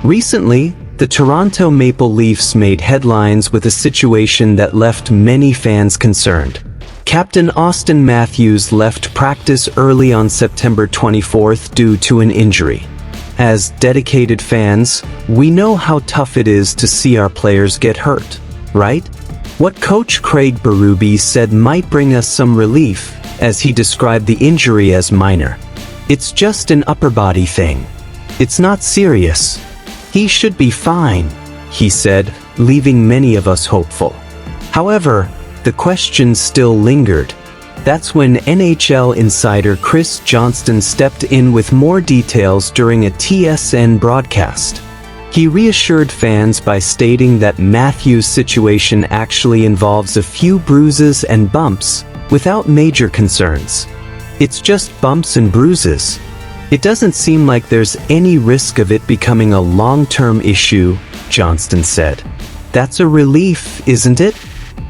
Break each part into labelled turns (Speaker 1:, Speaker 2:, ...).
Speaker 1: Recently, the Toronto Maple Leafs made headlines with a situation that left many fans concerned. Captain Auston Matthews left practice early on September 24th due to an injury. As dedicated fans, we know how tough it is to see our players get hurt, right? What Coach Craig Berube said might bring us some relief, as he described the injury as minor. It's just an upper body thing. It's not serious. He should be fine, he said, leaving many of us hopeful. However, the question still lingered. That's when NHL insider Chris Johnston stepped in with more details during a TSN broadcast. He reassured fans by stating that Matthews' situation actually involves a few bruises and bumps, without major concerns. It's just bumps and bruises. It doesn't seem like there's any risk of it becoming a long-term issue, Johnston said. That's a relief, isn't it?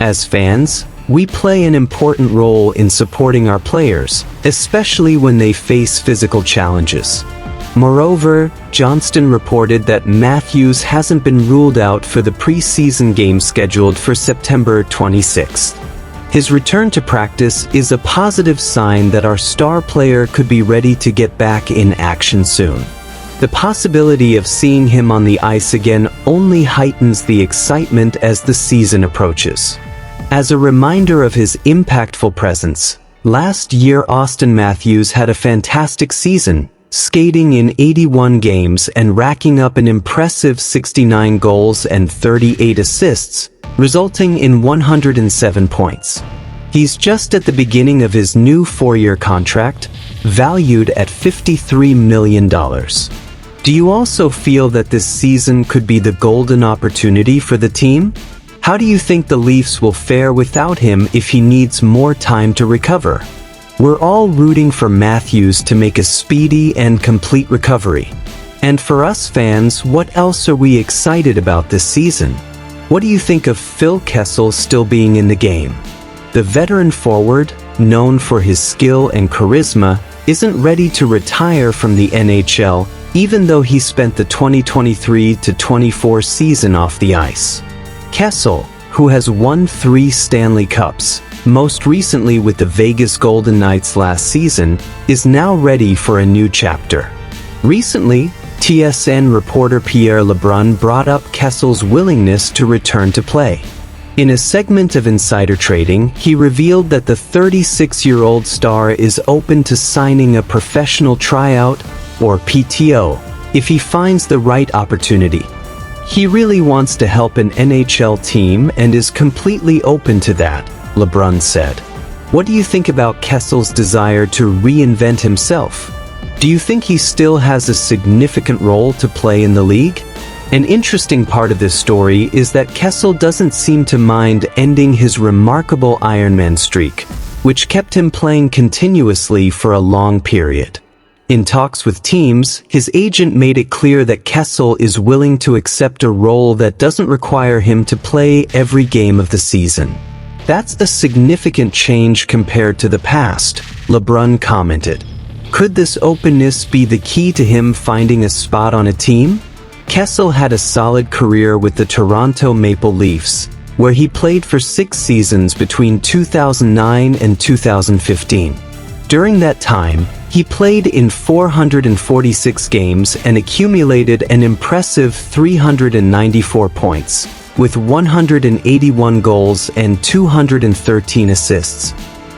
Speaker 1: As fans, we play an important role in supporting our players, especially when they face physical challenges. Moreover, Johnston reported that Matthews hasn't been ruled out for the preseason game scheduled for September 26th. His return to practice is a positive sign that our star player could be ready to get back in action soon. The possibility of seeing him on the ice again only heightens the excitement as the season approaches. As a reminder of his impactful presence, last year Auston Matthews had a fantastic season, skating in 81 games and racking up an impressive 69 goals and 38 assists, resulting in 107 points. He's just at the beginning of his new 4-year contract, valued at $53 million. Do you also feel that this season could be the golden opportunity for the team? How do you think the Leafs will fare without him if he needs more time to recover? We're all rooting for Matthews to make a speedy and complete recovery. And for us fans, what else are we excited about this season? What do you think of Phil Kessel still being in the game? The veteran forward, known for his skill and charisma, isn't ready to retire from the NHL, even though he spent the 2023-24 season off the ice. Kessel, who has won 3 Stanley Cups, most recently with the Vegas Golden Knights last season, is now ready for a new chapter. Recently, TSN reporter Pierre Lebrun brought up Kessel's willingness to return to play. In a segment of Insider Trading, he revealed that the 36-year-old star is open to signing a professional tryout, or PTO, if he finds the right opportunity. He really wants to help an NHL team and is completely open to that, Lebrun said. What do you think about Kessel's desire to reinvent himself? Do you think he still has a significant role to play in the league? An interesting part of this story is that Kessel doesn't seem to mind ending his remarkable Ironman streak, which kept him playing continuously for a long period. In talks with teams, his agent made it clear that Kessel is willing to accept a role that doesn't require him to play every game of the season. That's a significant change compared to the past, Lebrun commented. Could this openness be the key to him finding a spot on a team? Kessel had a solid career with the Toronto Maple Leafs, where he played for 6 seasons between 2009 and 2015. During that time, he played in 446 games and accumulated an impressive 394 points, with 181 goals and 213 assists.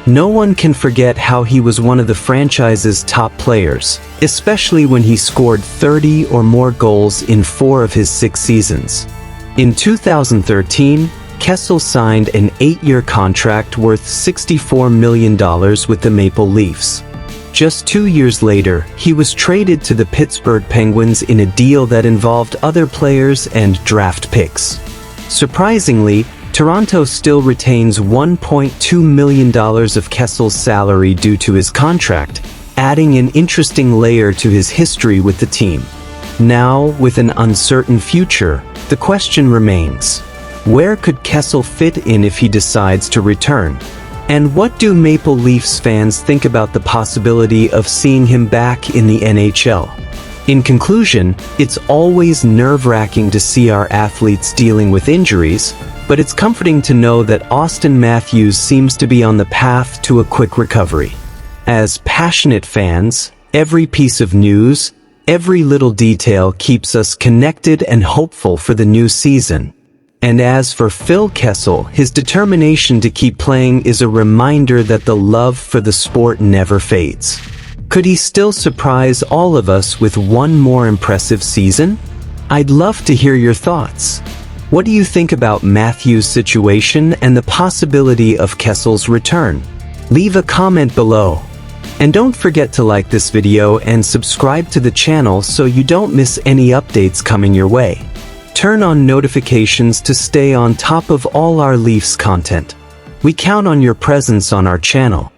Speaker 1: No one can forget how he was one of the franchise's top players, especially when he scored 30 or more goals in 4 of his 6 seasons. In 2013, Kessel signed an 8-year contract worth $64 million with the Maple Leafs. Just 2 years later, he was traded to the Pittsburgh Penguins in a deal that involved other players and draft picks. Surprisingly, Toronto still retains $1.2 million of Kessel's salary due to his contract, adding an interesting layer to his history with the team. Now, with an uncertain future, the question remains: where could Kessel fit in if he decides to return? And what do Maple Leafs fans think about the possibility of seeing him back in the NHL? In conclusion, it's always nerve-wracking to see our athletes dealing with injuries, but it's comforting to know that Auston Matthews seems to be on the path to a quick recovery. As passionate fans, every piece of news, every little detail keeps us connected and hopeful for the new season. And as for Phil Kessel, his determination to keep playing is a reminder that the love for the sport never fades. Could he still surprise all of us with one more impressive season? I'd love to hear your thoughts. What do you think about Matthews' situation and the possibility of Kessel's return? Leave a comment below. And don't forget to like this video and subscribe to the channel so you don't miss any updates coming your way. Turn on notifications to stay on top of all our Leafs content. We count on your presence on our channel.